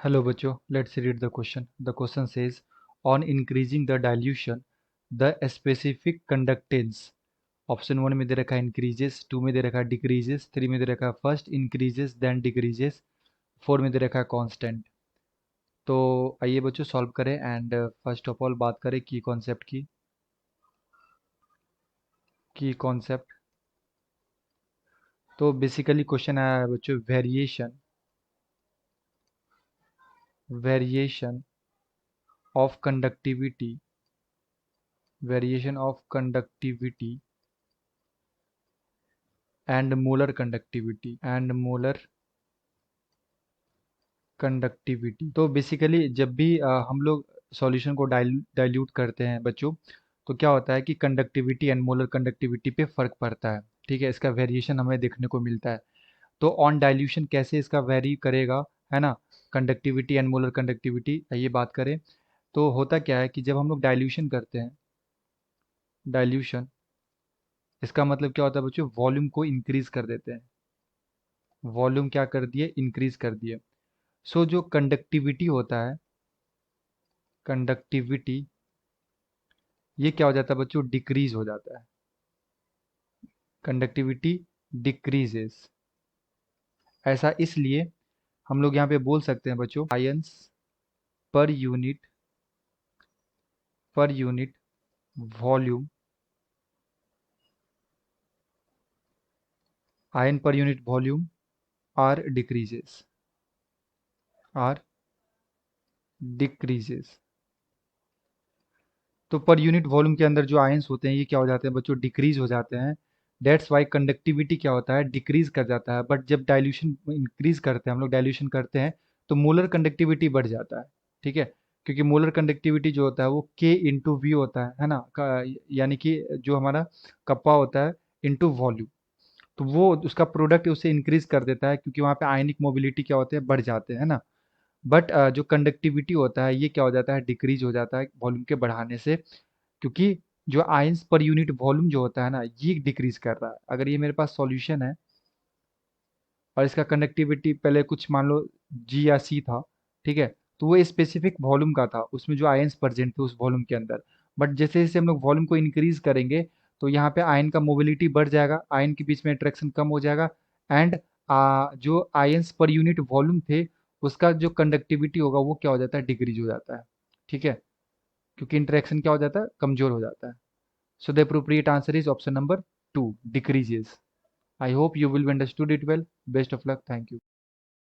Hello बच्चों, let's read the question. The question says, on increasing the dilution, the specific conductance. Option 1 में दे रखा है increases, 2 में दे रखा है डिक्रीजेस, 3 में दे रखा है फर्स्ट इंक्रीजेस देन डिक्रीजेस, 4 में दे रखा है कांस्टेंट। तो आइए बच्चों सॉल्व करें एंड फर्स्ट ऑफ ऑल बात करें की कॉन्सेप्ट की कॉन्सेप्ट। तो बेसिकली क्वेश्चन आया है बच्चों variation of conductivity, variation of conductivity and molar conductivity. तो बेसिकली जब भी हम लोग सॉल्यूशन को डाइल्यूट करते हैं बच्चों, तो क्या होता है कि कंडक्टिविटी एंड मोलर कंडक्टिविटी पे फर्क पड़ता है। ठीक है, इसका वेरिएशन हमें देखने को मिलता है। तो ऑन डाइल्यूशन कैसे इसका वेरी करेगा, है ना, कंडक्टिविटी एंड मोलर कंडक्टिविटी, ये बात करें तो होता क्या है कि जब हम लोग डाइल्यूशन करते हैं, डाइल्यूशन इसका मतलब क्या होता है बच्चों, वॉल्यूम को इंक्रीज कर देते हैं। वॉल्यूम क्या कर दिए, इंक्रीज कर दिए। सो जो कंडक्टिविटी होता है, कंडक्टिविटी ये क्या हो जाता है बच्चों, डिक्रीज हो जाता है। Conductivity decreases. ऐसा इसलिए हम लोग यहाँ पे बोल सकते हैं बच्चों, ions per unit volume, ion per unit volume are decreases, are decreases. तो पर यूनिट वॉल्यूम के अंदर जो आयंस होते हैं ये क्या हो जाते हैं बच्चों, डिक्रीज हो जाते हैं। डेट्स वाई कंडक्टिविटी क्या होता है, डिक्रीज कर जाता है। बट जब डाइल्यूशन इंक्रीज करते हैं, हम लोग डाइल्यूशन करते हैं, तो मोलर कंडक्टिविटी बढ़ जाता है। ठीक है, क्योंकि मोलर कंडक्टिविटी जो होता है वो के इंटू वी होता है ना, यानी कि जो हमारा कप्पा होता है इंटू वॉल्यूम। तो वो उसका प्रोडक्ट उसे इंक्रीज कर देता है, क्योंकि वहाँ पे आयनिक मोबिलिटी क्या होते हैं, बढ़ जाते हैं ना। बट जो कंडक्टिविटी होता है ये क्या हो जाता है, डिक्रीज हो जाता है वॉल्यूम के बढ़ाने से, क्योंकि जो आयंस पर यूनिट वॉल्यूम जो होता है ना ये डिक्रीज कर रहा है। अगर ये मेरे पास सॉल्यूशन है और इसका कंडक्टिविटी पहले कुछ मान लो जी या सी था, ठीक है, तो वो स्पेसिफिक वॉल्यूम का था, उसमें जो आयंस प्रेजेंट थे उस वॉल्यूम के अंदर। बट जैसे जैसे हम लोग वॉल्यूम को इंक्रीज करेंगे, तो यहाँ पे आयन का मोबिलिटी बढ़ जाएगा, आयन के बीच में अट्रैक्शन कम हो जाएगा, एंड जो आयंस पर यूनिट वॉल्यूम थे उसका जो कंडक्टिविटी होगा वो क्या हो जाता है, डिक्रीज हो जाता है। ठीक है, क्योंकि इंटरेक्शन क्या हो जाता है, कमजोर हो जाता है। So the appropriate answer is option number 2, decreases. I hope you will understood it well. Best of luck. Thank you.